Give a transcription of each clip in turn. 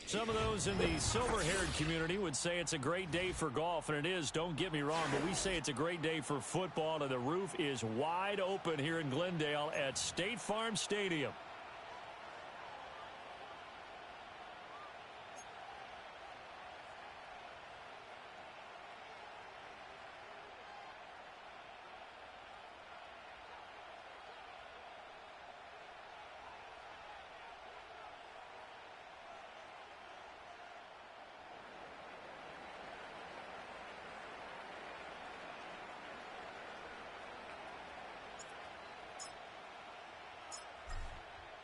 Some of those in the silver-haired community would say it's a great day for golf, and it is, don't get me wrong, but we say it's a great day for football, and the roof is wide open here in Glendale at State Farm Stadium.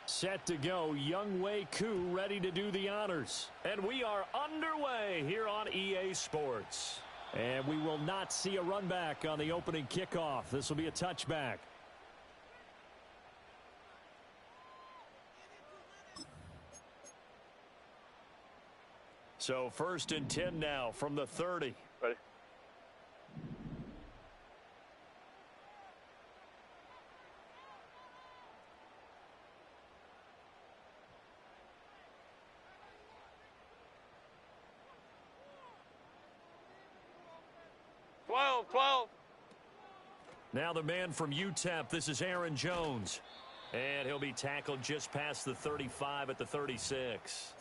Set to go, Younghoe Koo ready to do the honors. And we are underway here on EA Sports. And we will not see a run back on the opening kickoff. This will be a touchback. So 1st and 10 now from the 30. Ready? Now the man from UTEP, this is Aaron Jones. And he'll be tackled just past the 35 at the 36.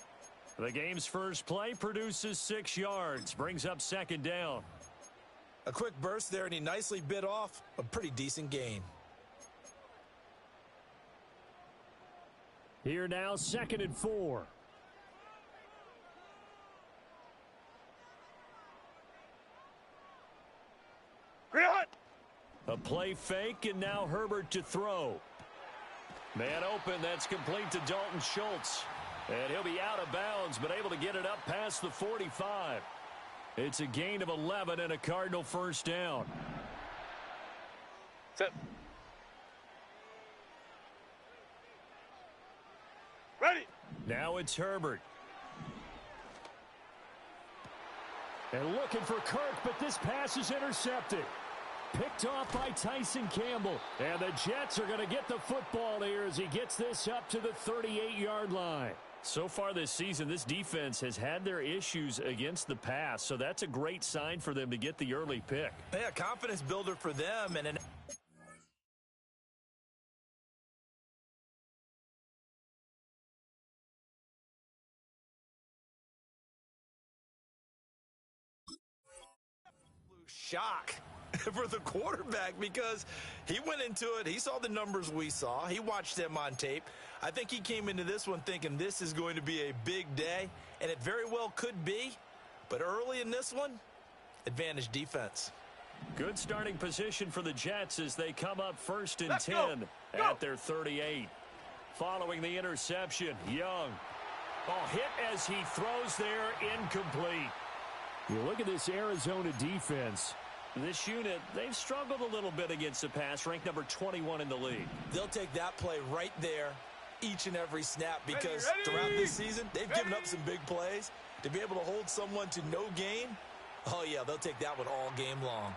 The game's first play produces 6 yards, brings up 2nd down. A quick burst there, and he nicely bit off a pretty decent gain. Here now, 2nd and 4. A play fake, and now Herbert to throw. Man open, that's complete to Dalton Schultz. And he'll be out of bounds, but able to get it up past the 45. It's a gain of 11 and a Cardinal first down. Set. Ready. Now it's Herbert. And looking for Kirk, but this pass is intercepted. Picked off by Tyson Campbell. And the Jets are going to get the football here as he gets this up to the 38-yard line. So far this season, this defense has had their issues against the pass, so that's a great sign for them to get the early pick. Yeah, confidence builder for them. And an shock for the quarterback, because he went into it. He saw the numbers we saw. He watched them on tape. I think he came into this one thinking this is going to be a big day, and it very well could be. But early in this one, advantage defense. Good starting position for the Jets as they come up 1st and 10 at their 38. Following the interception, Young. Hit as he throws there, incomplete. You look at this Arizona defense. This unit, they've struggled a little bit against the pass, ranked number 21 in the league. They'll take that play right there each and every snap, because throughout this season, they've given up some big plays. To be able to hold someone to no gain, oh yeah, they'll take that one all game long.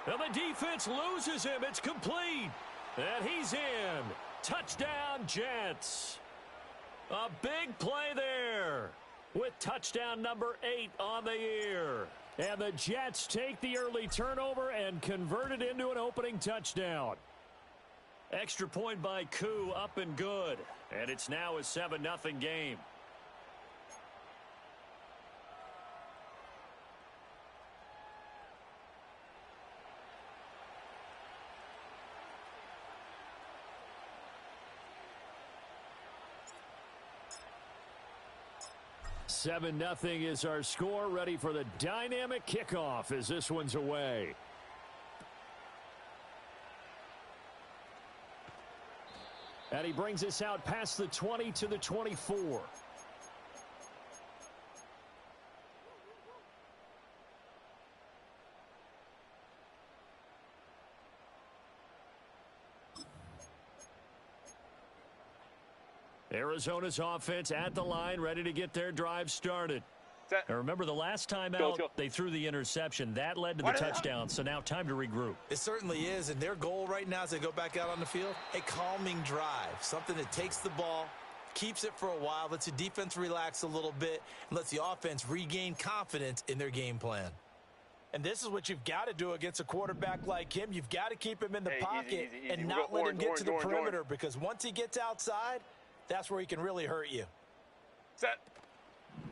Now the defense loses him. It's complete. And he's in. Touchdown, Jets. A big play there with touchdown number 8 on the year. And the Jets take the early turnover and convert it into an opening touchdown. Extra point by Koo, up and good. And it's now a 7-0 game. Seven 0 is our score, ready for the dynamic kickoff as this one's away. And he brings us out past the 20 to the 24. Arizona's offense at the line, ready to get their drive started. Now remember, the last time out, they threw the interception. That led to the touchdown, so now time to regroup. It certainly is, and their goal right now as they go back out on the field, a calming drive, something that takes the ball keeps it for a while, lets the defense relax a little bit, and lets the offense regain confidence in their game plan. And this is what you've got to do against a quarterback like him. You've got to keep him in the pocket and not let him get to the perimeter, because once he gets outside, that's where he can really hurt you. Set.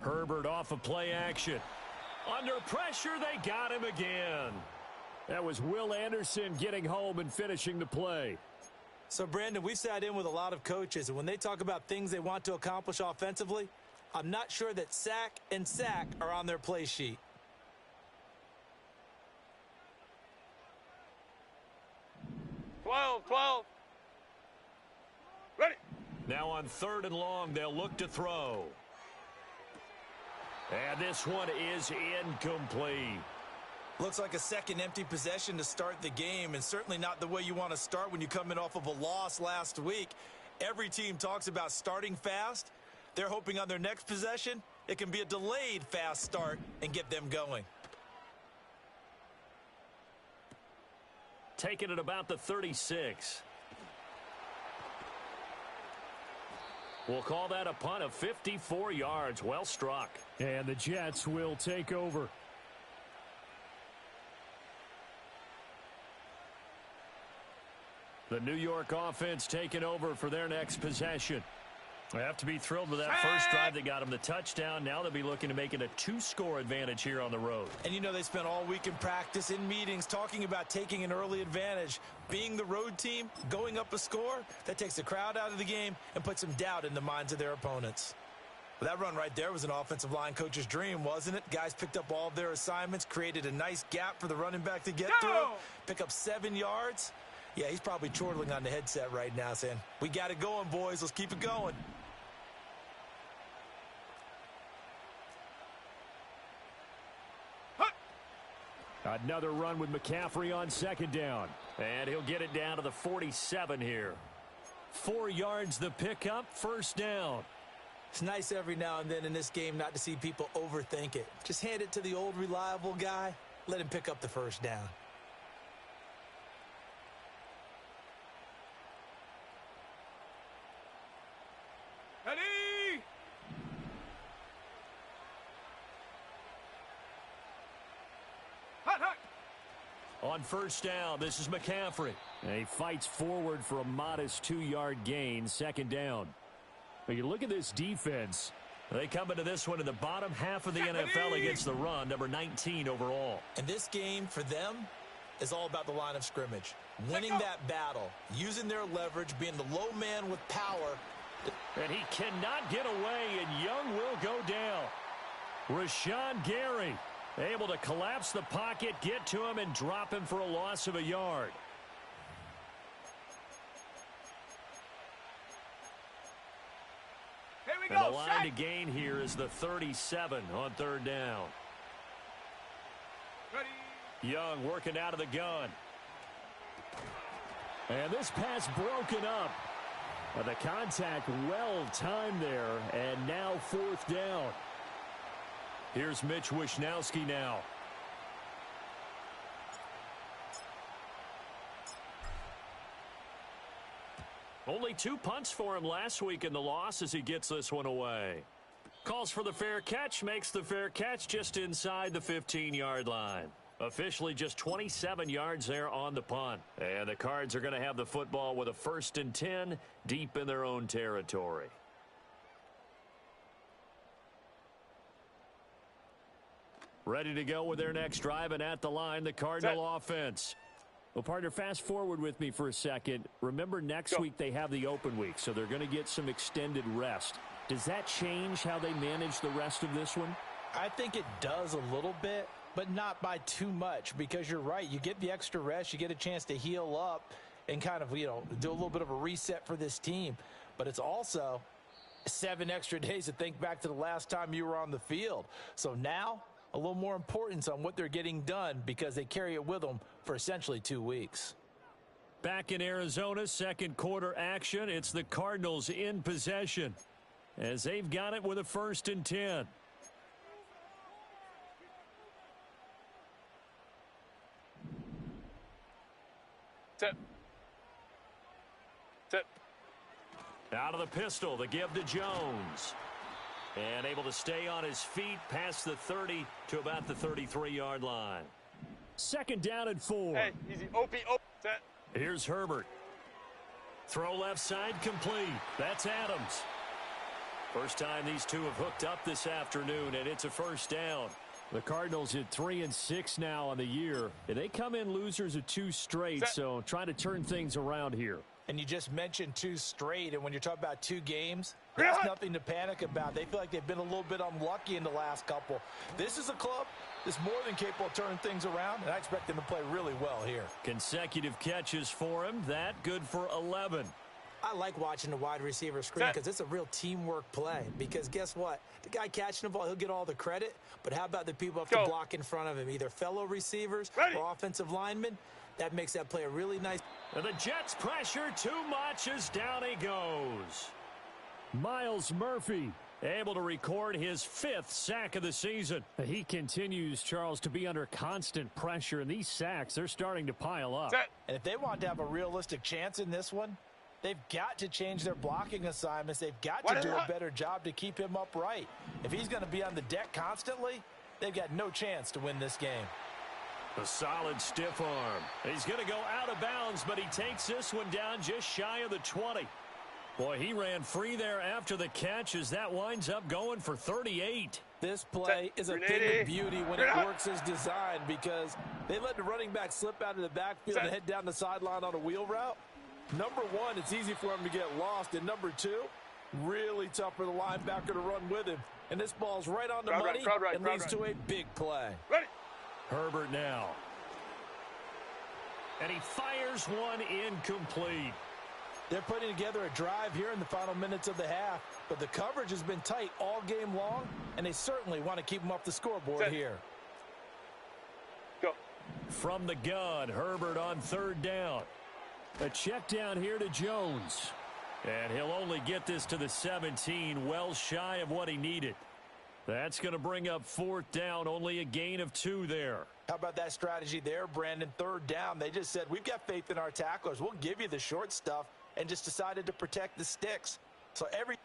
Herbert off of play action. Under pressure, they got him again. That was Will Anderson getting home and finishing the play. So, Brandon, we've sat in with a lot of coaches, and when they talk about things they want to accomplish offensively, I'm not sure that sack and sack are on their play sheet. Twelve. Ready. Now on 3rd and long, they'll look to throw. And this one is incomplete. Looks like a second empty possession to start the game, and certainly not the way you want to start when you come in off of a loss last week. Every team talks about starting fast. They're hoping on their next possession, it can be a delayed fast start and get them going. Taking it about the 36. We'll call that a punt of 54 yards. Well struck. And the Jets will take over. The New York offense taking over for their next possession. They have to be thrilled with that first drive that got them the touchdown. Now they'll be looking to make it a 2-score advantage here on the road. And you know they spent all week in practice, in meetings, talking about taking an early advantage. Being the road team, going up a score, that takes the crowd out of the game and puts some doubt in the minds of their opponents. Well, that run right there was an offensive line coach's dream, wasn't it? Guys picked up all of their assignments, created a nice gap for the running back to get through, pick up 7 yards. Yeah, he's probably chortling on the headset right now saying, we got it going, boys. Let's keep it going. Another run with McCaffrey on 2nd down. And he'll get it down to the 47 here. 4 yards the pickup, 1st down. It's nice every now and then in this game not to see people overthink it. Just hand it to the old reliable guy. Let him pick up the 1st down. Ready. Hot. On 1st down, this is McCaffrey. And he fights forward for a modest 2-yard gain, 2nd down. But you look at this defense. They come into this one in the bottom half of the NFL against the run, number 19 overall. And this game for them is all about the line of scrimmage. Winning that battle, using their leverage, being the low man with power. And he cannot get away, and Young will go down. Rashawn Gary able to collapse the pocket, get to him, and drop him for a loss of a yard. Here we And go. the line to gain here is the 37 on 3rd down. Ready. Young working out of the gun. And this pass broken up. The contact well timed there, and now 4th down. Here's Mitch Wishnowski now. Only 2 punts for him last week in the loss as he gets this one away. Calls for the fair catch, makes the fair catch just inside the 15-yard line. Officially just 27 yards there on the punt. And the Cards are going to have the football with a 1st and 10 deep in their own territory. Ready to go with their next drive, and at the line, the Cardinal offense. Well, partner, fast forward with me for a second. Remember, next week they have the open week, so they're going to get some extended rest. Does that change how they manage the rest of this one? I think it does a little bit, but not by too much, because you're right. You get the extra rest. You get a chance to heal up and kind of, do a little bit of a reset for this team. But it's also 7 extra days to think back to the last time you were on the field. So now a little more importance on what they're getting done because they carry it with them for essentially 2 weeks. Back in Arizona, 2nd quarter action. It's the Cardinals in possession as they've got it with a 1st and 10. Set. Out of the pistol, the give to Jones. And able to stay on his feet past the 30 to about the 33-yard line. Second down and 4. Hey, easy. OP. Set. Here's Herbert. Throw left side complete. That's Adams. First time these two have hooked up this afternoon, and it's a first down. The Cardinals hit 3-6 now on the year. And they come in losers of 2 straight, so trying to turn things around here. And you just mentioned 2 straight, and when you're talking about 2 games, that's nothing to panic about. They feel like they've been a little bit unlucky in the last couple. This is a club that's more than capable of turning things around, and I expect them to play really well here. Consecutive catches for him. That good for 11. I like watching the wide receiver screen because it's a real teamwork play. Because guess what? The guy catching the ball, he'll get all the credit. But how about the people who have to block in front of him, either fellow receivers or offensive linemen? That makes that play a really nice. And the Jets pressure too much as down he goes. Miles Murphy able to record his 5th sack of the season. He continues, Charles, to be under constant pressure. And these sacks, they're starting to pile up. And if they want to have a realistic chance in this one, they've got to change their blocking assignments. They've got to do a better job to keep him upright. If he's going to be on the deck constantly, they've got no chance to win this game. A solid stiff arm. He's going to go out of bounds, but he takes this one down just shy of the 20. Boy, he ran free there after the catch as that winds up going for 38. This play is a thing of beauty when it works as designed because they let the running back slip out of the backfield and head down the sideline on a wheel route. Number 1, it's easy for him to get lost. And number 2, really tough for the linebacker to run with him. And this ball's right on the money and leads to a big play. Herbert now. And he fires one incomplete. They're putting together a drive here in the final minutes of the half. But the coverage has been tight all game long, and they certainly want to keep them off the scoreboard here. Go. From the gun, Herbert on 3rd down. A check down here to Jones. And he'll only get this to the 17, well shy of what he needed. That's going to bring up 4th down, only a gain of 2 there. How about that strategy there, Brandon? 3rd down, they just said, we've got faith in our tacklers. We'll give you the short stuff, and just decided to protect the sticks. So every...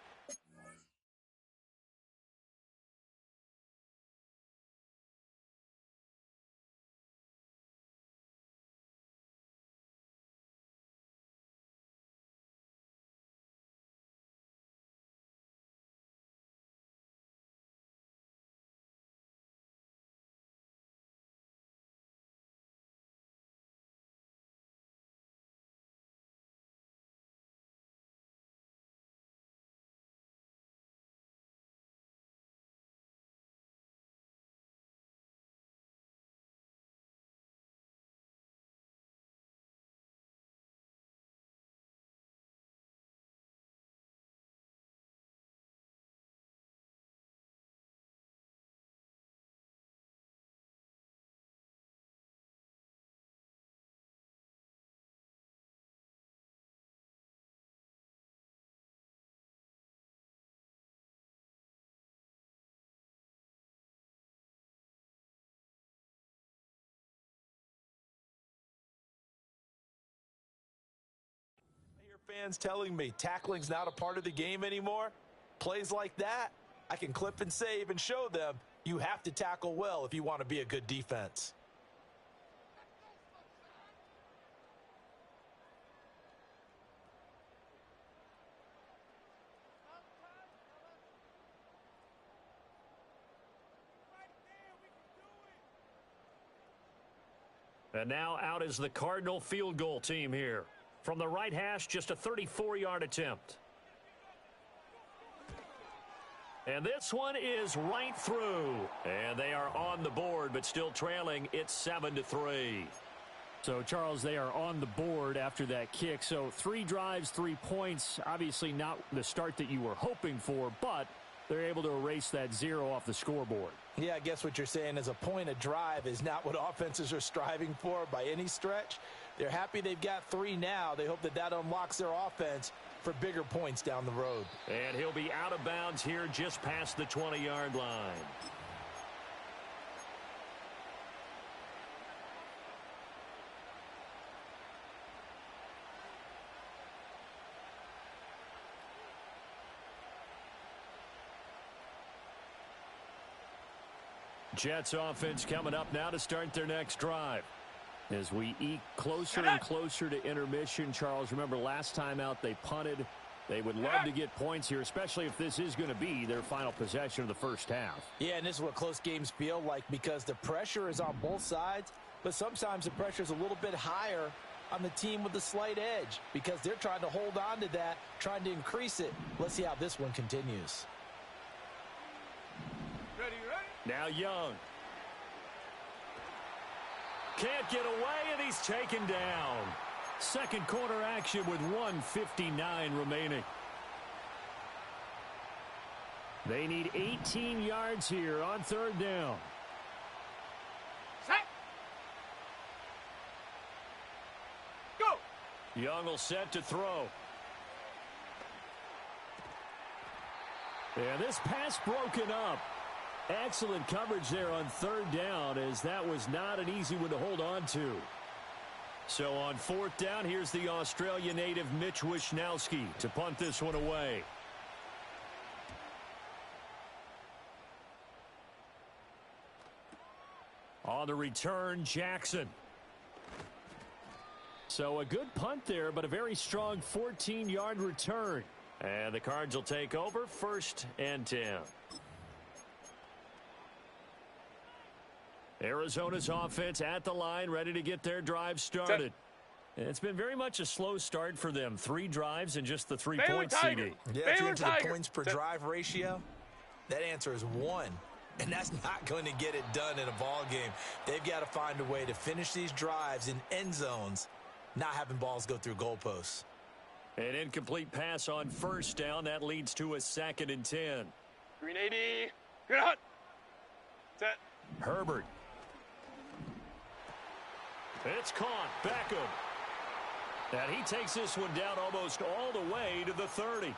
Fans telling me tackling's not a part of the game anymore. Plays like that, I can clip and save and show them you have to tackle well if you want to be a good defense. And now out is the Cardinal field goal team here. From the right hash, just a 34-yard attempt. And this one is right through. And they are on the board, but still trailing. It's 7-3. So, Charles, they are on the board after that kick. So 3 drives, 3 points. Obviously not the start that you were hoping for, but they're able to erase that 0 off the scoreboard. Yeah, I guess what you're saying is a point a drive is not what offenses are striving for by any stretch. They're happy they've got 3 now. They hope that that unlocks their offense for bigger points down the road. And he'll be out of bounds here just past the 20-yard line. Jets offense coming up now to start their next drive. As we eke closer and closer to intermission, Charles, remember last time out they punted. They would love to get points here, especially if this is going to be their final possession of the first half. Yeah, and this is what close games feel like because the pressure is on both sides, but sometimes the pressure is a little bit higher on the team with the slight edge because they're trying to hold on to that, trying to increase it. Let's see how this one continues. Ready. Now Young. Can't get away, and he's taken down. Second quarter action with 1:59 remaining. They need 18 yards here on third down. Set. Go. Young will set to throw. And this pass broken up. Excellent coverage there on third down, as that was not an easy one to hold on to. So on fourth down, here's the Australia native Mitch Wishnowski to punt this one away. On the return, Jackson. So a good punt there, but a very strong 14-yard return. And the Cards will take over 1st and 10. Arizona's offense at the line, ready to get their drive started. It's been very much a slow start for them. 3 drives and just the 3-point CD. Yeah, if you're into the points per drive ratio, that answer is 1. And that's not going to get it done in a ball game. They've got to find a way to finish these drives in end zones, not having balls go through goalposts. An incomplete pass on first down. That leads to a 2nd and 10. Green 80. Good hot. Set. Herbert. It's caught. Beckham. And he takes this one down almost all the way to the 30.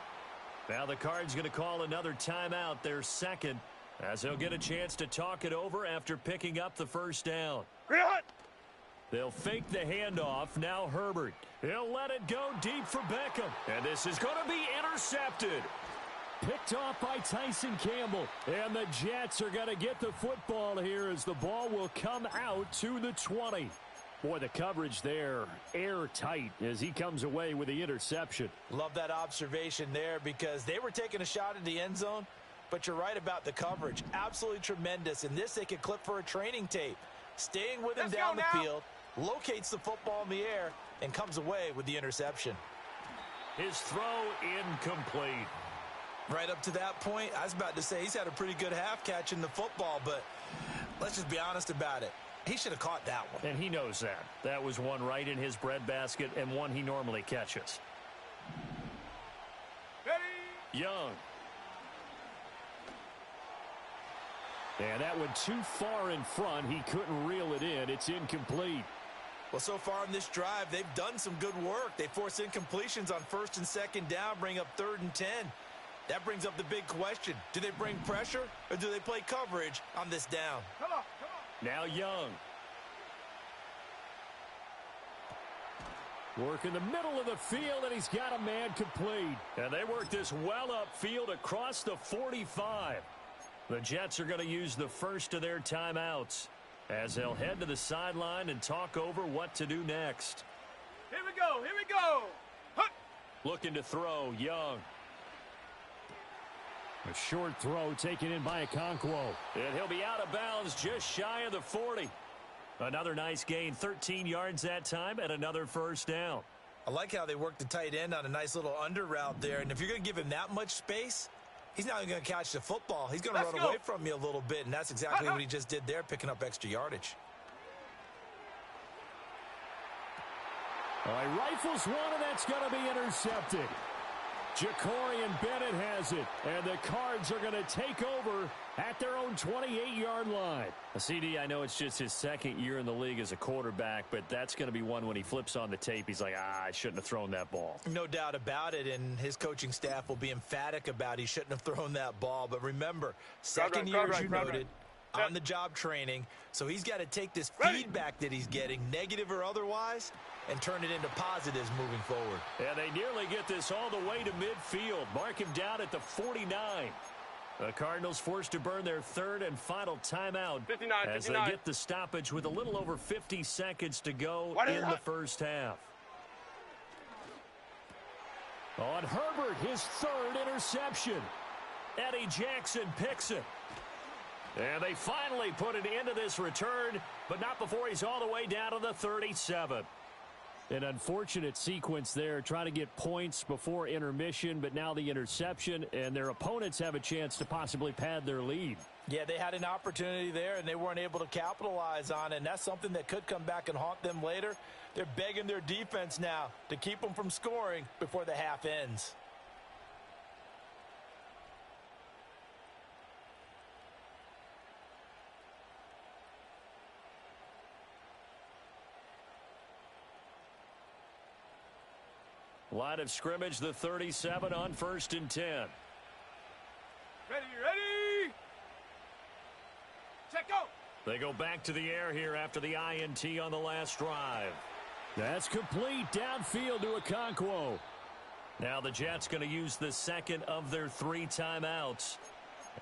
Now the Cards going to call another timeout, their 2nd, as they'll get a chance to talk it over after picking up the first down. Green hot. They'll fake the handoff. Now Herbert. He'll let it go deep for Beckham. And this is going to be intercepted. Picked off by Tyson Campbell. And the Jets are going to get the football here as the ball will come out to the 20. Boy, the coverage there, airtight as he comes away with the interception. Love that observation there because they were taking a shot at the end zone, but you're right about the coverage. Absolutely tremendous. And this they could clip for a training tape. Staying with him down the field, locates the football in the air, and comes away with the interception. His throw incomplete. Right up to that point, I was about to say he's had a pretty good half catching the football, but let's just be honest about it. He should have caught that one. And he knows that. That was one right in his breadbasket and one he normally catches. Ready. Young. And that went too far in front. He couldn't reel it in. It's incomplete. Well, so far in this drive, they've done some good work. They force incompletions on 1st and 2nd down, bring up 3rd and 10. That brings up the big question. Do they bring pressure or do they play coverage on this down? Come on. Now Young. Work in the middle of the field, and he's got a man complete. And they work this well upfield across the 45. The Jets are going to use the first of their timeouts as they'll head to the sideline and talk over what to do next. Here we go. Hut. Looking to throw, Young. A short throw taken in by Okonkwo. And he'll be out of bounds just shy of the 40. Another nice gain, 13 yards that time, and another first down. I like how they work the tight end on a nice little under route there. And if you're going to give him that much space, he's not even going to catch the football. He's going to run away from you a little bit, and that's exactly what he just did there, picking up extra yardage. All right, rifles one, and that's going to be intercepted. Jacorian Bennett has it, and the Cards are going to take over at their own 28-yard line. CD, I know it's just his 2nd year in the league as a quarterback, but that's going to be one when he flips on the tape. He's like, I shouldn't have thrown that ball. No doubt about it, and his coaching staff will be emphatic about he shouldn't have thrown that ball. But remember, 2nd year, as you noted, on-the-job training, so he's got to take this feedback that he's getting, negative or otherwise, and turn it into positives moving forward. And they nearly get this all the way to midfield. Mark him down at the 49. The Cardinals forced to burn their third and final timeout 59, as 59. they get the stoppage with a little over 50 seconds to go in the first half. On Herbert, his third interception. Eddie Jackson picks it. And they finally put it into this return, but not before he's all the way down to the 37. An unfortunate sequence there, trying to get points before intermission, but now the interception, and their opponents have a chance to possibly pad their lead. Yeah, they had an opportunity there, and they weren't able to capitalize on it, and that's something that could come back and haunt them later. They're begging their defense now to keep them from scoring before the half ends. Line of scrimmage, the 37 on 1st and 10. Ready. Check, go. They go back to the air here after the INT on the last drive. That's complete downfield to Okonkwo. Now the Jets going to use the second of their 3 timeouts,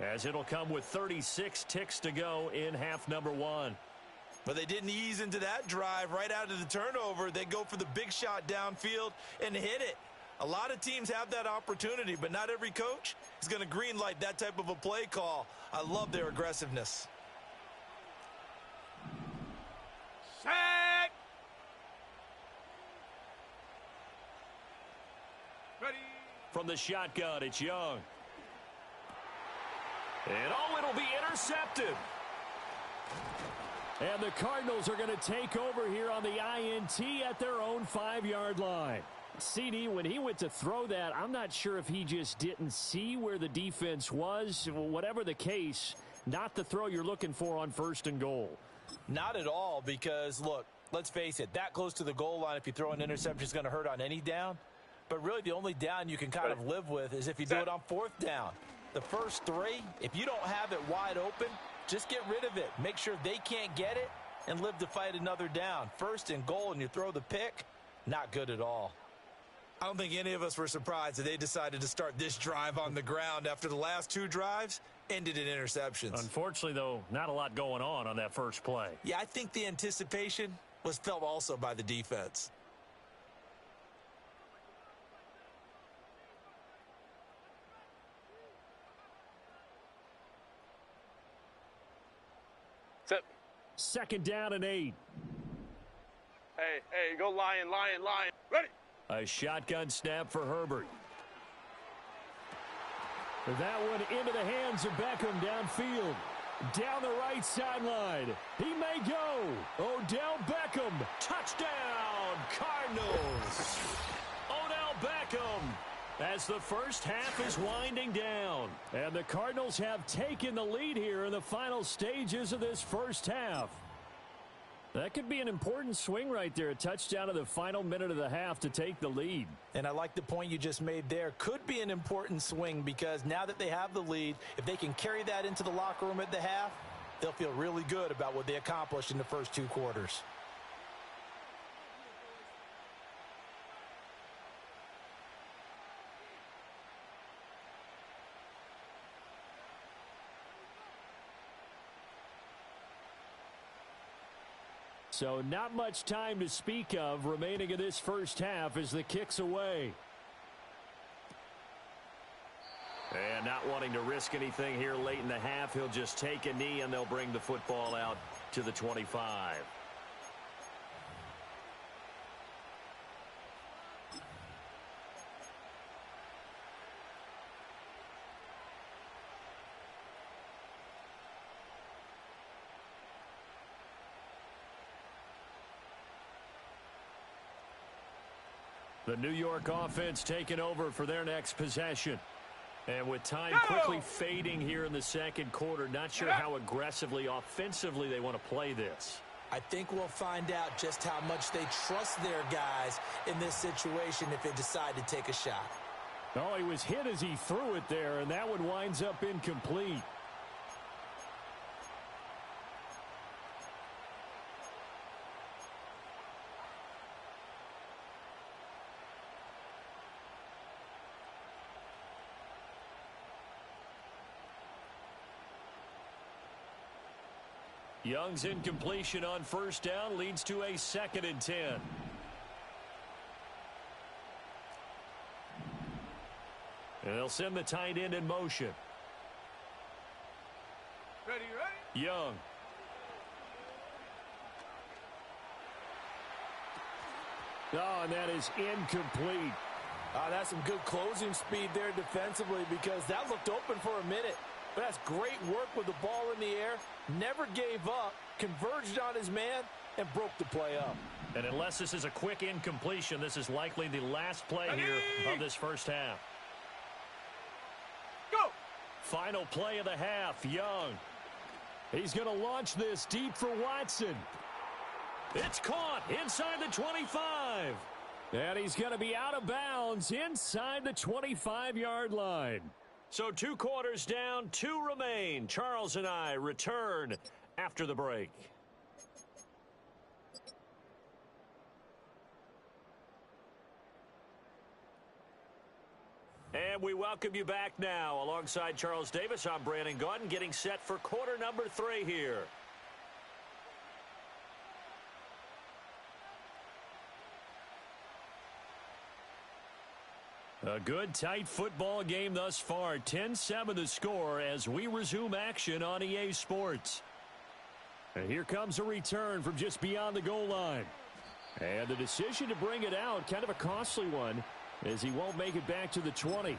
as it'll come with 36 ticks to go in half number 1. But they didn't ease into that drive right out of the turnover. They go for the big shot downfield and hit it. A lot of teams have that opportunity, but not every coach is going to greenlight that type of a play call. I love their aggressiveness. Set. Ready. From the shotgun, it's Young. And it'll be intercepted. And the Cardinals are going to take over here on the INT at their own 5-yard line. CD, when he went to throw that, I'm not sure if he just didn't see where the defense was. Whatever the case, not the throw you're looking for on 1st and goal. Not at all, because, look, let's face it, that close to the goal line, if you throw an interception, is going to hurt on any down. But really, the only down you can kind of live with is if you do it on 4th down. The first 3, if you don't have it wide open, just get rid of it. Make sure they can't get it and live to fight another down. 1st and goal and you throw the pick, not good at all. I don't think any of us were surprised that they decided to start this drive on the ground after the last 2 drives ended in interceptions. Unfortunately, though, not a lot going on that first play. Yeah, I think the anticipation was felt also by the defense. Set. 2nd down and 8. Hey, go lion. Ready. A shotgun snap for Herbert. That one into the hands of Beckham downfield. Down the right sideline. He may go. Odell Beckham. Touchdown, Cardinals. Odell Beckham. As the first half is winding down. And the Cardinals have taken the lead here in the final stages of this first half. That could be an important swing right there. A touchdown of the final minute of the half to take the lead. And I like the point you just made there. Could be an important swing because now that they have the lead, if they can carry that into the locker room at the half, they'll feel really good about what they accomplished in the first 2 quarters. So not much time to speak of remaining in this first half as the kick's away. And not wanting to risk anything here late in the half, he'll just take a knee and they'll bring the football out to the 25. The New York offense taking over for their next possession. And with time quickly fading here in the second quarter, not sure how aggressively, offensively they want to play this. I think we'll find out just how much they trust their guys in this situation if they decide to take a shot. Oh, he was hit as he threw it there, and that one winds up incomplete. Young's incompletion on first down leads to a 2nd and 10. And they'll send the tight end in motion. Ready. Young. Oh, and that is incomplete. That's some good closing speed there defensively because that looked open for a minute. But that's great work with the ball in the air. Never gave up, converged on his man, and broke the play up. And unless this is a quick incompletion, this is likely the last play here of this first half. Go! Final play of the half, Young. He's going to launch this deep for Watson. It's caught inside the 25. And he's going to be out of bounds inside the 25-yard line. So 2 quarters down, 2 remain. Charles and I return after the break. And we welcome you back now. Alongside Charles Davis, I'm Brandon Gaudin, getting set for quarter number 3 here. A good, tight football game thus far. 10-7 the score as we resume action on EA Sports. And here comes a return from just beyond the goal line. And the decision to bring it out, kind of a costly one, as he won't make it back to the 20.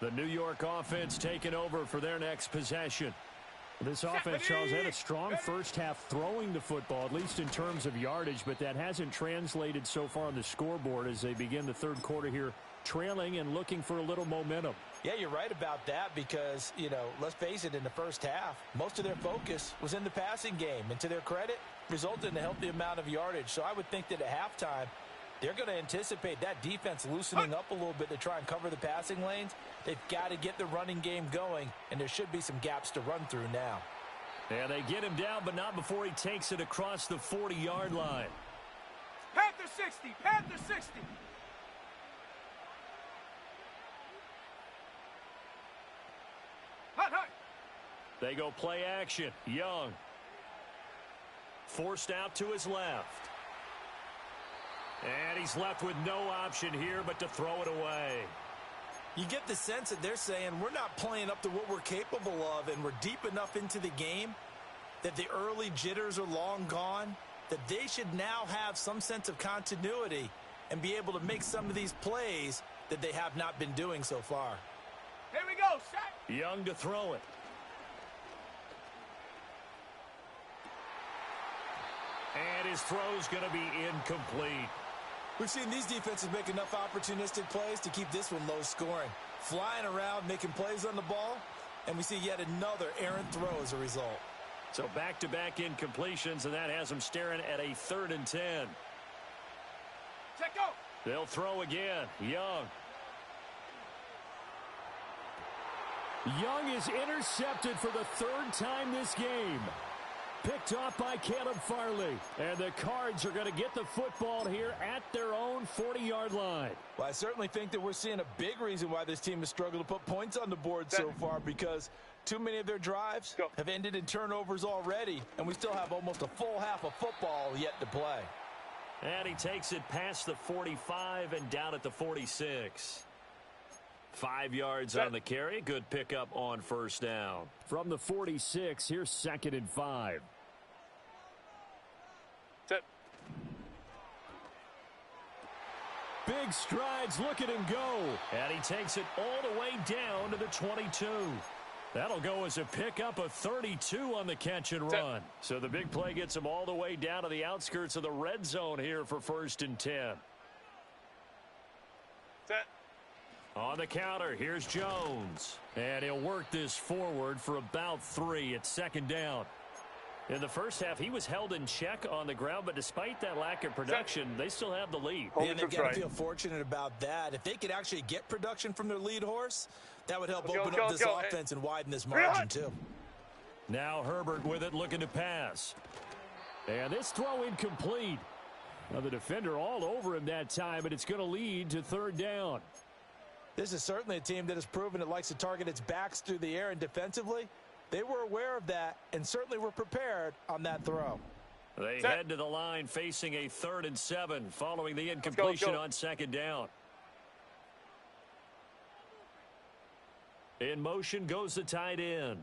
The New York offense taking over for their next possession. This offense, Charles, had a strong first half throwing the football, at least in terms of yardage, but that hasn't translated so far on the scoreboard as they begin the third quarter here, trailing and looking for a little momentum. Yeah, you're right about that because, let's face it, in the first half, most of their focus was in the passing game. And to their credit, resulted in a healthy amount of yardage. So I would think that at halftime, they're going to anticipate that defense loosening up a little bit to try and cover the passing lanes. They've got to get the running game going, and there should be some gaps to run through now. And they get him down, but not before he takes it across the 40-yard line. Panther 60! Panther 60! Hot! They go play action. Young. Forced out to his left. And he's left with no option here but to throw it away. You get the sense that they're saying we're not playing up to what we're capable of, and we're deep enough into the game that the early jitters are long gone, that they should now have some sense of continuity and be able to make some of these plays that they have not been doing so far. Here we go, set! Young to throw it. And his throw's going to be incomplete. We've seen these defenses make enough opportunistic plays to keep this one low scoring. Flying around, making plays on the ball, and we see yet another errant throw as a result. So back-to-back incompletions, and that has them staring at a 3rd and 10. Check go! They'll throw again. Young. Young is intercepted for the 3rd time this game. Picked off by Caleb Farley. And the Cards are going to get the football here at their own 40-yard line. Well, I certainly think that we're seeing a big reason why this team has struggled to put points on the board so far, because too many of their drives have ended in turnovers already, and we still have almost a full half of football yet to play. And he takes it past the 45 and down at the 46. 5 yards on the carry. Good pickup on first down. From the 46, here's 2nd and 5. Set. Big strides, look at him go. And he takes it all the way down to the 22. That'll go as a pickup of 32 on the catch and run. So the big play gets him all the way down to the outskirts of the red zone here for 1st and 10. Set. On the counter, here's Jones. And he'll work this forward for about 3 at 2nd down. In the first half, he was held in check on the ground, but despite that lack of production, they still have the lead. And they've got to feel fortunate about that. If they could actually get production from their lead horse, that would help open up this offense and widen this margin, too. Now Herbert with it, looking to pass. And this throw incomplete. Now the defender all over him that time, and it's going to lead to third down. This is certainly a team that has proven it likes to target its backs through the air, and defensively, they were aware of that and certainly were prepared on that throw. They head to the line facing a 3rd and 7 following the incompletion on second down. In motion goes the tight end.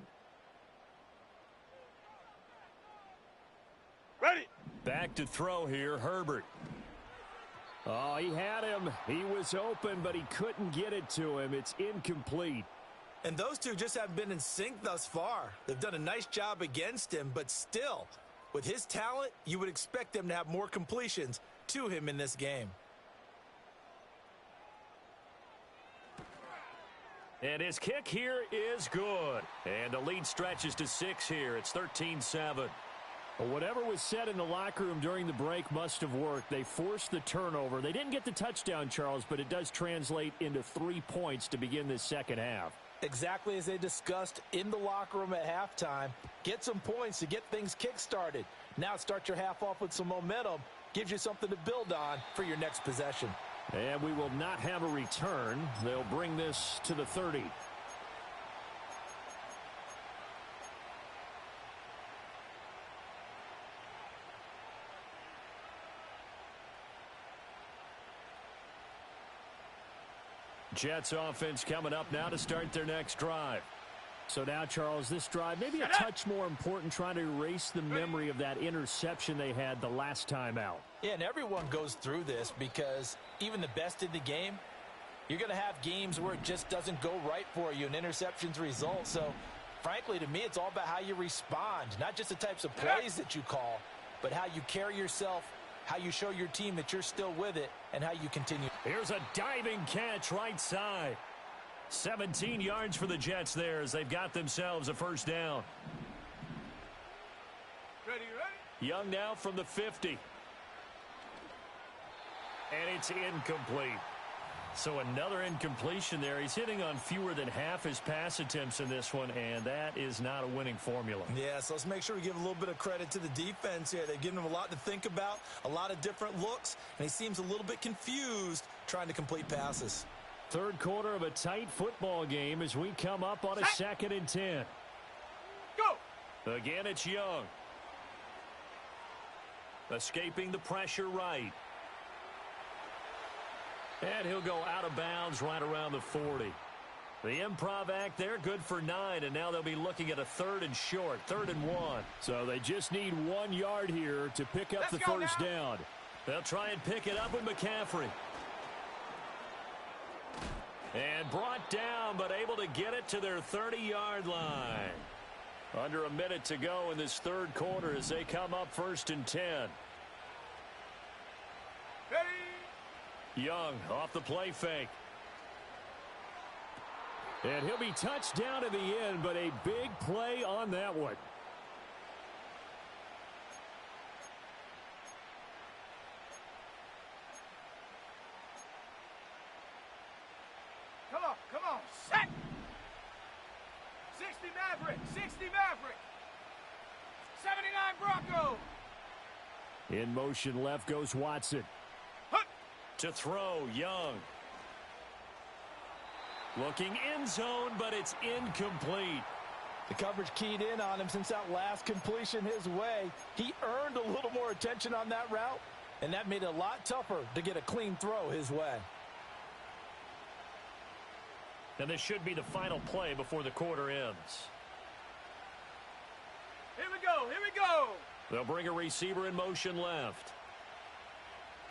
Ready. Back to throw here, Herbert. Oh, he had him. He was open, but he couldn't get it to him. It's incomplete. And those two just haven't been in sync thus far. They've done a nice job against him, but still, with his talent, you would expect them to have more completions to him in this game. And his kick here is good. And the lead stretches to 6 here. It's 13-7. Well, whatever was said in the locker room during the break must have worked. They forced the turnover. They didn't get the touchdown, Charles, but it does translate into 3 points to begin this second half. Exactly as they discussed in the locker room at halftime. Get some points to get things kick-started. Now start your half off with some momentum. Gives you something to build on for your next possession. And we will not have a return. They'll bring this to the 30. Jets offense coming up now to start their next drive. So now, Charles, this drive maybe a touch more important, trying to erase the memory of that interception they had the last time out. Yeah, and everyone goes through this because even the best in the game, you're going to have games where it just doesn't go right for you and interceptions result. So, frankly, to me, it's all about how you respond, not just the types of plays that you call, but how you carry yourself, how you show your team that you're still with it, and how you continue. Here's a diving catch right side. 17 yards for the Jets there as they've got themselves a first down. Ready. Young now from the 50. And it's incomplete. So another incompletion there. He's hitting on fewer than half his pass attempts in this one, and that is not a winning formula. Yeah, so let's make sure we give a little bit of credit to the defense here. They've given him a lot to think about, a lot of different looks, and he seems a little bit confused trying to complete passes. Third quarter of a tight football game as we come up on a 2nd and 10. Go. Again, it's Young. Escaping the pressure right. And he'll go out of bounds right around the 40. The improv act there, good for 9, and now they'll be looking at a 3rd and short, 3rd and 1. So they just need 1 yard here to pick up the first down. They'll try and pick it up with McCaffrey. And brought down, but able to get it to their 30-yard line. Under a minute to go in this third quarter as they come up 1st and 10. Ready. Young off the play fake. And he'll be touched down in the end, but a big play on that one. Come on, set! 60 Maverick, 60 Maverick! 79 Bronco! In motion left goes Watson. Hut. To throw, Young. Looking end zone, but it's incomplete. The coverage keyed in on him since that last completion his way. He earned a little more attention on that route, and that made it a lot tougher to get a clean throw his way. And this should be the final play before the quarter ends. Here we go, here we go! They'll bring a receiver in motion left.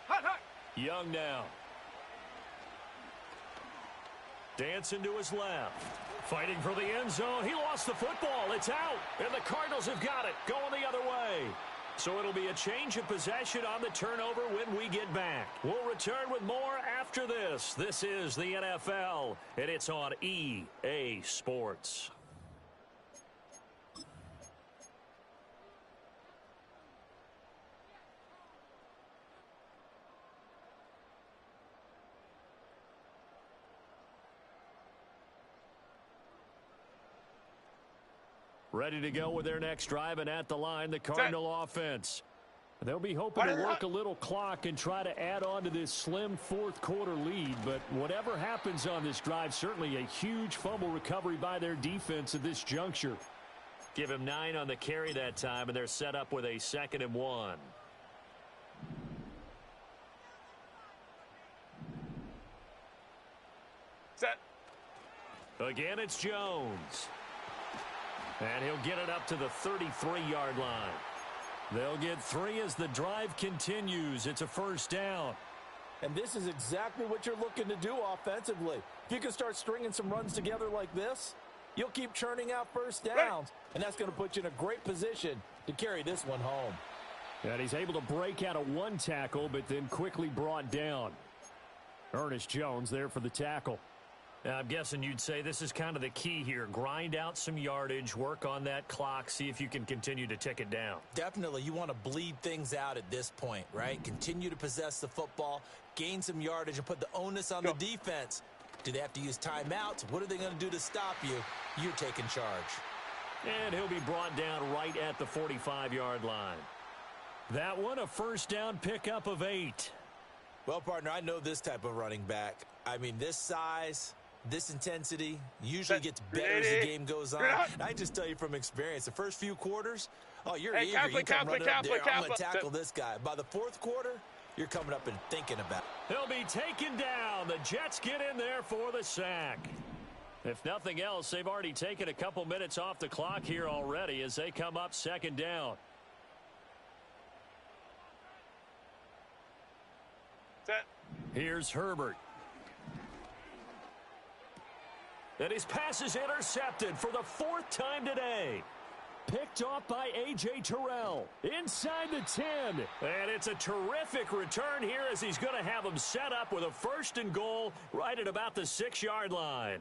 Hut, hut! Young now. Dancing to his left. Fighting for the end zone. He lost the football. It's out. And the Cardinals have got it. Going the other way. So it'll be a change of possession on the turnover when we get back. We'll return with more after this. This is the NFL, and it's on EA Sports. Ready to go with their next drive, and at the line, the Cardinal offense. They'll be hoping to work a little clock and try to add on to this slim fourth-quarter lead. But whatever happens on this drive, certainly a huge fumble recovery by their defense at this juncture. Give him 9 on the carry that time, and they're set up with a 2nd and 1. Set. Again, it's Jones. And he'll get it up to the 33-yard line. They'll get 3 as the drive continues. It's a first down. And this is exactly what you're looking to do offensively. If you can start stringing some runs together like this, you'll keep churning out first downs. And that's going to put you in a great position to carry this one home. And he's able to break out of 1 tackle, but then quickly brought down. Ernest Jones there for the tackle. I'm guessing you'd say this is kind of the key here. Grind out some yardage, work on that clock, see if you can continue to tick it down. Definitely, you want to bleed things out at this point, right? Continue to possess the football, gain some yardage, and put the onus on the defense. Do they have to use timeouts? What are they going to do to stop you? You're taking charge. And he'll be brought down right at the 45-yard line. That one, a first down pickup of 8. Well, partner, I know this type of running back. I mean, this size, this intensity usually gets better as the game goes on. And I just tell you from experience, the first few quarters, you're eager. You come running up there, I'm going to tackle this guy. By the fourth quarter, you're coming up and thinking about it. He'll be taken down. The Jets get in there for the sack. If nothing else, they've already taken a couple minutes off the clock here already as they come up 2nd down. Set. Here's Herbert. And his pass is intercepted for the 4th time today. Picked off by A.J. Terrell inside the 10. And it's a terrific return here as he's going to have him set up with a 1st and goal right at about the 6-yard line.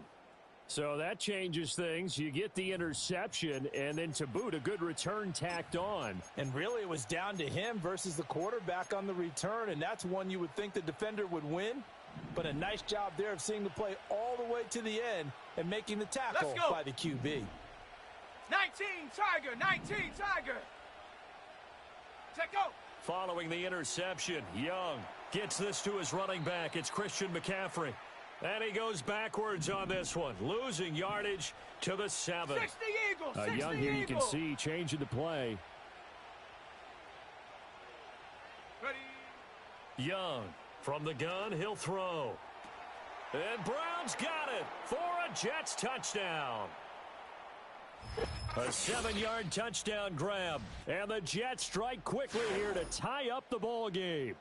So that changes things. You get the interception, and then to boot, a good return tacked on. And really, it was down to him versus the quarterback on the return, and that's one you would think the defender would win. But a nice job there of seeing the play all the way to the end and making the tackle by the QB. 19 Tiger, 19 Tiger. Set go. Following the interception, Young gets this to his running back. It's Christian McCaffrey. And he goes backwards on this one, losing yardage to the 7. 60 Eagles, 60 Young here, you can Eagles. see, changing the play. Ready. Young from the gun, he'll throw. And Brown's got it for a Jets touchdown. A 7-yard touchdown grab. And the Jets strike quickly here to tie up the ball game.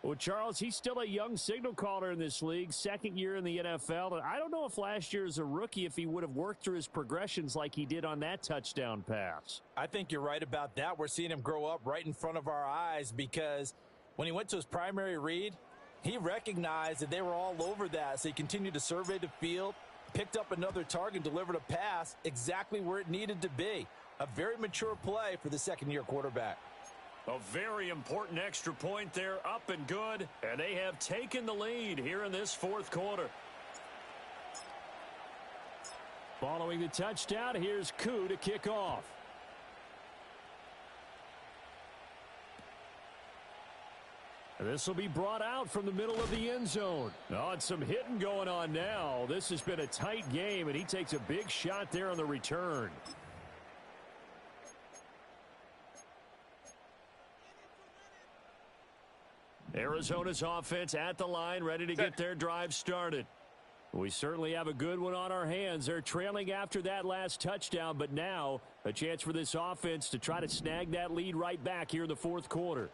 Well, Charles, he's still a young signal caller in this league, 2nd year in the NFL. And I don't know if last year as a rookie, if he would have worked through his progressions like he did on that touchdown pass. I think you're right about that. We're seeing him grow up right in front of our eyes because when he went to his primary read, he recognized that they were all over that. So he continued to survey the field, picked up another target, delivered a pass exactly where it needed to be. A very mature play for the 2nd-year quarterback. A very important extra point there, up and good, and they have taken the lead here in this 4th quarter. Following the touchdown, here's Koo to kick off. This will be brought out from the middle of the end zone. Oh, and some hitting going on now. This has been a tight game, and he takes a big shot there on the return. Arizona's offense at the line, ready to get their drive started. We certainly have a good one on our hands. They're trailing after that last touchdown, but now a chance for this offense to try to snag that lead right back here in the 4th quarter.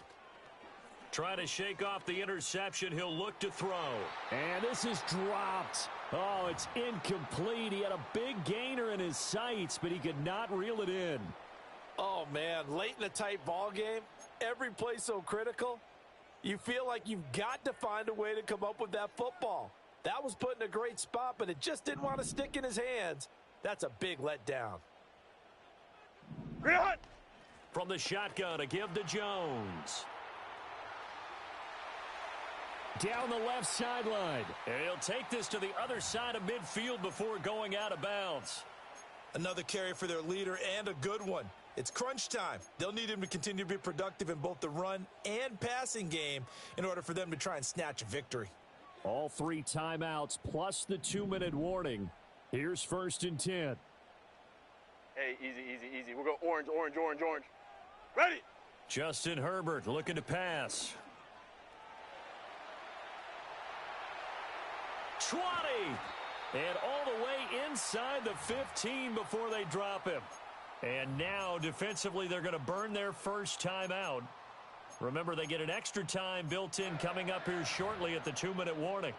Trying to shake off the interception. He'll look to throw. And this is dropped. Oh, it's incomplete. He had a big gainer in his sights, but he could not reel it in. Oh, man, late in a tight ball game, every play so critical. You feel like you've got to find a way to come up with that football. That was put in a great spot, but it just didn't want to stick in his hands. That's a big letdown. From the shotgun, a give to Jones. Down the left sideline. And he'll take this to the other side of midfield before going out of bounds. Another carry for their leader and a good one. It's crunch time. They'll need him to continue to be productive in both the run and passing game in order for them to try and snatch a victory. All 3 timeouts plus the 2-minute warning. Here's 1st and 10. Hey, easy. We'll go orange. Ready? Justin Herbert looking to pass. 20. And all the way inside the 15 before they drop him. And now, defensively, they're going to burn their first timeout. Remember, they get an extra time built in coming up here shortly at the 2-minute warning.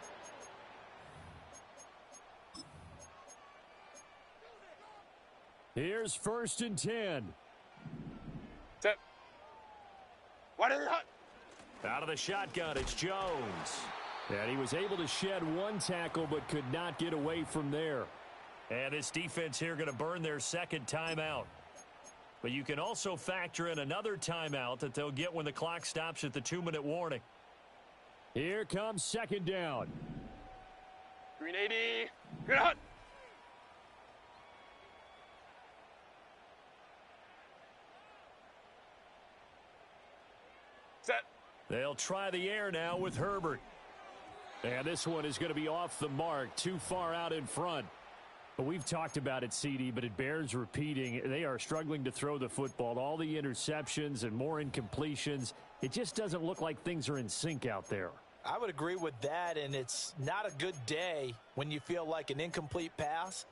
Here's 1st and 10. Set. Why did it hot? Out of the shotgun, it's Jones. And he was able to shed 1 tackle but could not get away from there. And this defense here going to burn their second timeout. But you can also factor in another timeout that they'll get when the clock stops at the 2-minute warning. Here comes 2nd down. Green 80. Green hot. Set. They'll try the air now with Herbert. And this one is going to be off the mark, too far out in front. But we've talked about it, CD, but it bears repeating. They are struggling to throw the football. All the interceptions and more incompletions. It just doesn't look like things are in sync out there. I would agree with that, and it's not a good day when you feel like an incomplete pass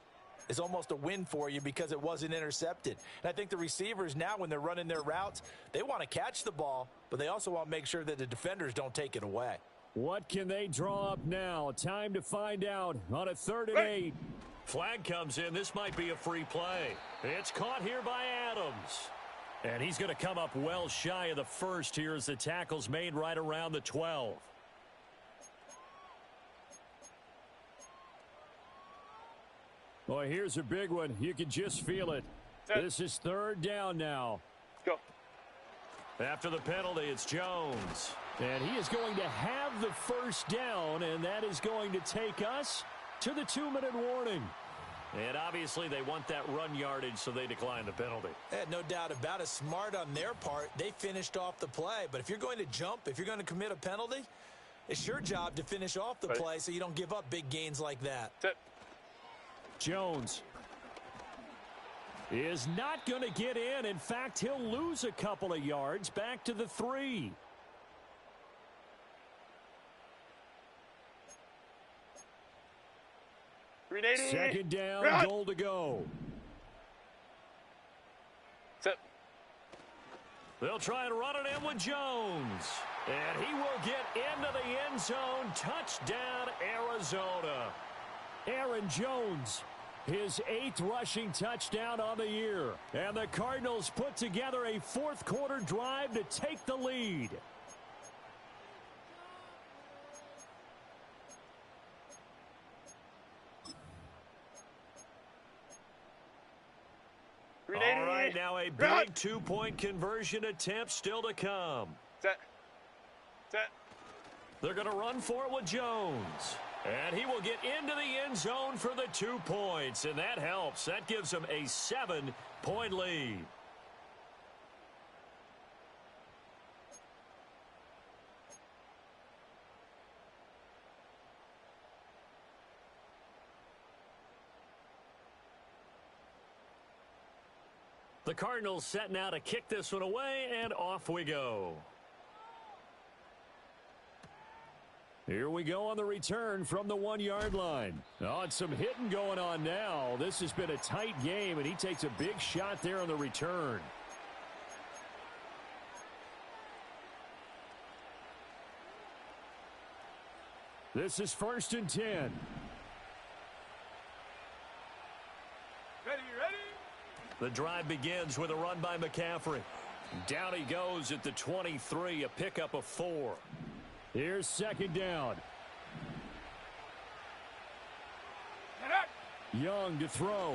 is almost a win for you because it wasn't intercepted. And I think the receivers now, when they're running their routes, they want to catch the ball, but they also want to make sure that the defenders don't take it away. What can they draw up now? Time to find out on a 3rd and 8. Flag comes in. This might be a free play. It's caught here by Adams. And he's going to come up well shy of the first here as the tackle's made right around the 12. Boy, here's a big one. You can just feel it. This is 3rd down now. Go. After the penalty, it's Jones. And he is going to have the first down, and that is going to take us to the 2-minute warning. And obviously they want that run yardage, so they decline the penalty. No doubt about it. Smart on their part. They finished off the play. But if you're going to jump, if you're going to commit a penalty, it's your job to finish off the play so you don't give up big gains like that. Set. Jones is not going to get in. In fact, he'll lose a couple of yards back to the 3. Second down, goal to go. Set. They'll try and run it in with Jones. And he will get into the end zone. Touchdown, Arizona. Aaron Jones, his 8th rushing touchdown on the year. And the Cardinals put together a 4th-quarter drive to take the lead. All right, now a big 2-point conversion attempt still to come. Set. They're going to run for it with Jones. And he will get into the end zone for the 2 points. And that helps. That gives them a 7-point lead. The Cardinals setting out to kick this one away, and off we go. Here we go on the return from the 1-yard line. Oh, and some hitting going on now. This has been a tight game, and he takes a big shot there on the return. This is 1st and 10. Ready? The drive begins with a run by McCaffrey. Down he goes at the 23, a pickup of 4. Here's 2nd down. Young to throw.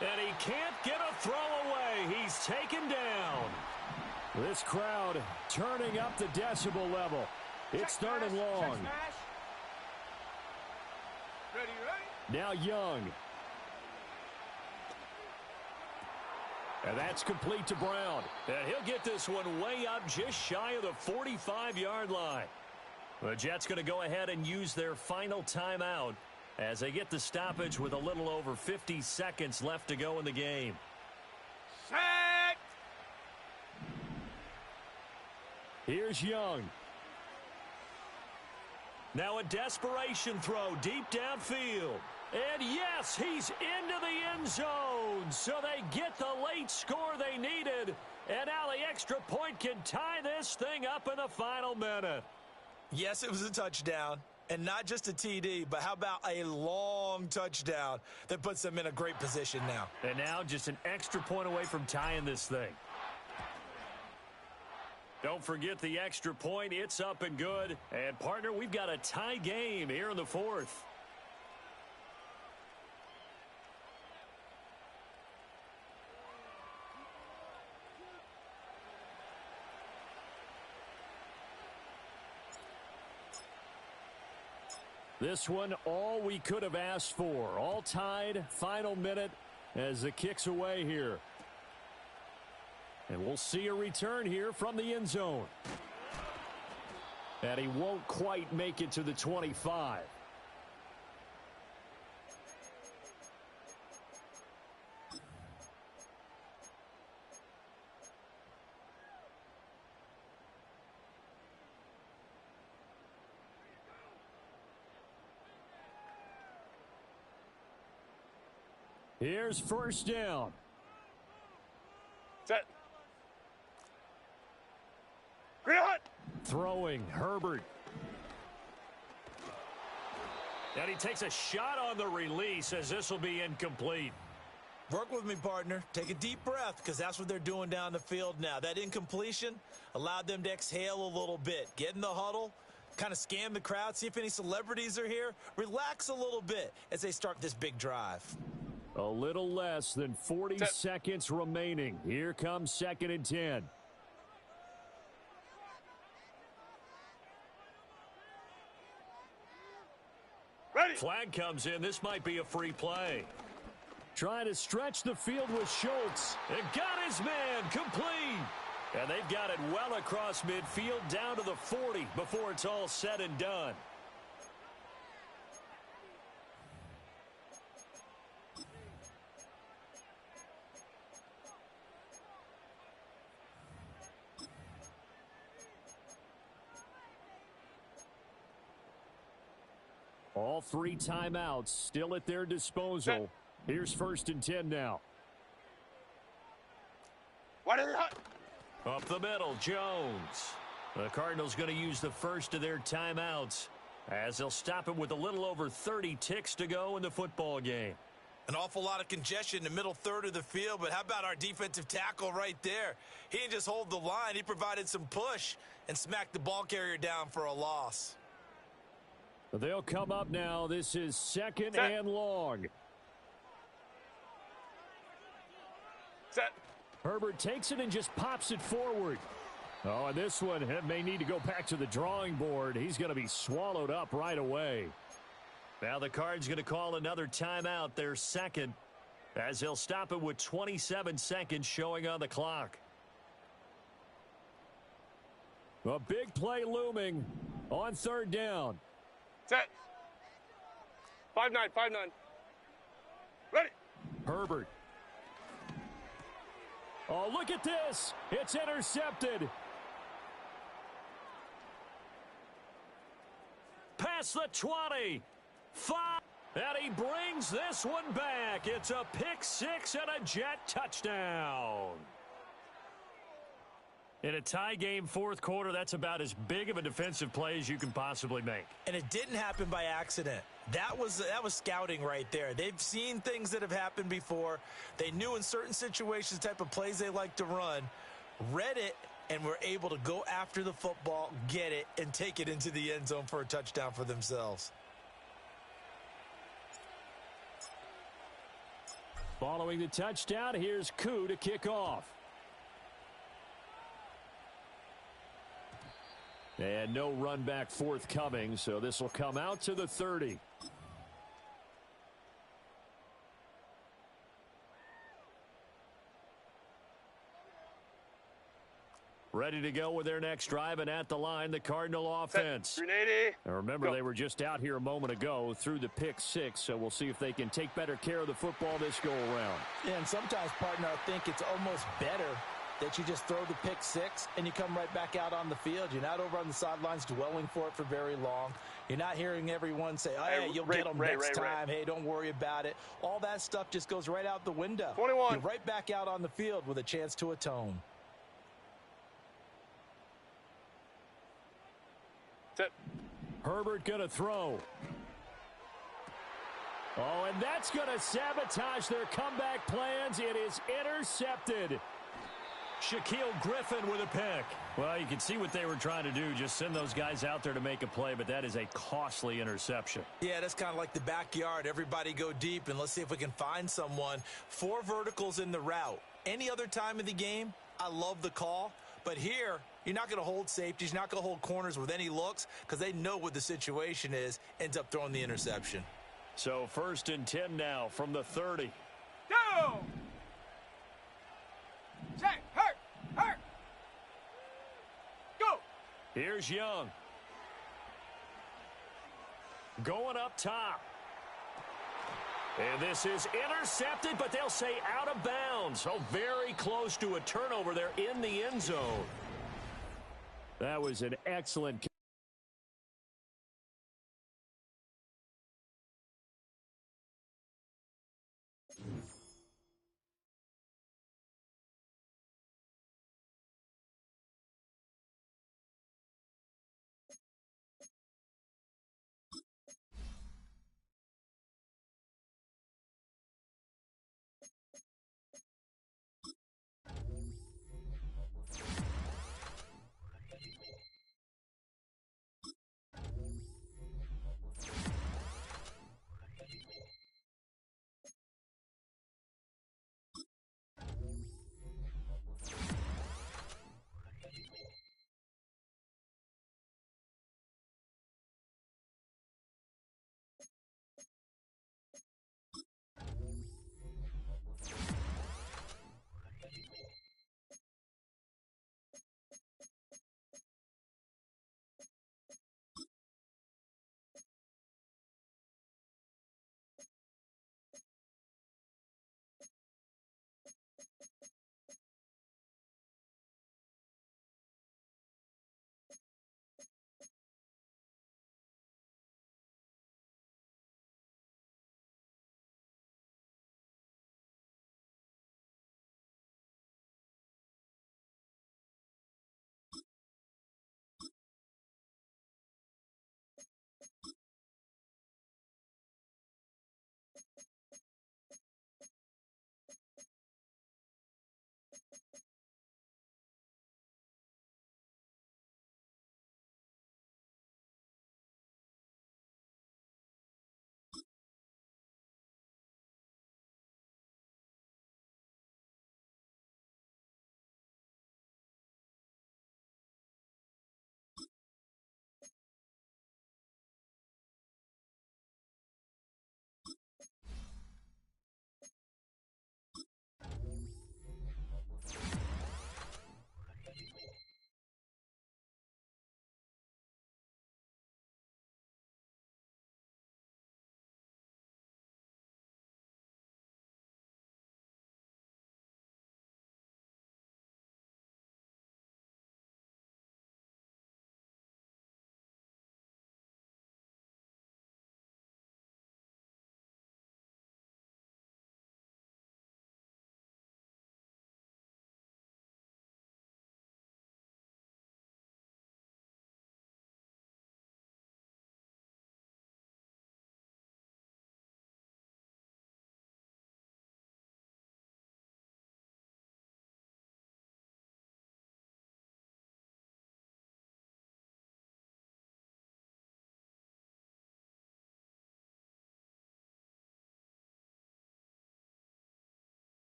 And he can't get a throw away. He's taken down. This crowd turning up the decibel level. It's 3rd and long. Ready? Now Young. And that's complete to Brown. And he'll get this one way up just shy of the 45-yard line. The Jets going to go ahead and use their final timeout as they get the stoppage with a little over 50 seconds left to go in the game. Set. Here's Young. Now a desperation throw deep downfield. And yes, he's into the end zone. So they get the late score they needed. And now the extra point can tie this thing up in the final minute. Yes, it was a touchdown. And not just a TD, but how about a long touchdown that puts them in a great position now. And now just an extra point away from tying this thing. Don't forget the extra point. It's up and good. And, partner, we've got a tie game here in the fourth. This one, all we could have asked for. All tied, final minute as the kick's away here. And we'll see a return here from the end zone. And he won't quite make it to the 25. Here's first down. Set. Green hot. Throwing, Herbert. And he takes a shot on the release as this will be incomplete. Work with me, partner. Take a deep breath because that's what they're doing down the field now. That incompletion allowed them to exhale a little bit. Get in the huddle, kind of scan the crowd, see if any celebrities are here. Relax a little bit as they start this big drive. A little less than 40 seconds remaining. Here comes 2nd and 10. Ready. Flag comes in. This might be a free play. Trying to stretch the field with Schultz. And got his man complete. And they've got it well across midfield down to the 40 before it's all said and done. All 3 timeouts still at their disposal. Here's 1st and 10 now. What is it? Up the middle, Jones. The Cardinals going to use the first of their timeouts as they'll stop it with a little over 30 ticks to go in the football game. An awful lot of congestion in the middle third of the field, but how about our defensive tackle right there? He didn't just hold the line. He provided some push and smacked the ball carrier down for a loss. They'll come up now. This is 2nd and long. Set. Herbert takes it and just pops it forward. Oh, and this one may need to go back to the drawing board. He's going to be swallowed up right away. Now the Cards going to call another timeout, their 2nd, as they'll stop it with 27 seconds showing on the clock. A big play looming on 3rd down. Set. 5-9, 5-9. Ready. Herbert. Oh, look at this. It's intercepted. Past the 20. 5. And he brings this one back. It's a pick 6 and a Jet touchdown. In a tie game, 4th quarter, that's about as big of a defensive play as you can possibly make. And it didn't happen by accident. That was scouting right there. They've seen things that have happened before. They knew in certain situations the type of plays they like to run, read it, and were able to go after the football, get it, and take it into the end zone for a touchdown for themselves. Following the touchdown, here's Koo to kick off. And no run back forthcoming, so this will come out to the 30. Ready to go with their next drive, and at the line, the Cardinal offense. 380. Now remember, Go. they were just out here a moment ago through the pick six, so we'll see if they can take better care of the football this go-around. Yeah, and sometimes, partner, I think it's almost better that you just throw the pick six and you come right back out on the field. You're not over on the sidelines dwelling for it for very long. You're not hearing everyone say, oh, hey, you'll get them next time. Hey, don't worry about it. All that stuff just goes right out the window. 21. You're right back out on the field with a chance to atone. Set. Herbert going to throw. Oh, and that's going to sabotage their comeback plans. It is intercepted. Shaquille Griffin with a pick. Well, you can see what they were trying to do, just send those guys out there to make a play, but that is a costly interception. Yeah, that's kind of like the backyard. Everybody go deep, and let's see if we can find someone. 4 verticals in the route. Any other time of the game, I love the call. But here, you're not going to hold safeties. You're not going to hold corners with any looks because they know what the situation is, ends up throwing the interception. So 1st and 10 now from the 30. Go! Check. Hurt. Go! Here's Young. Going up top. And this is intercepted, but they'll say out of bounds. So very close to a turnover there in the end zone. That was an excellent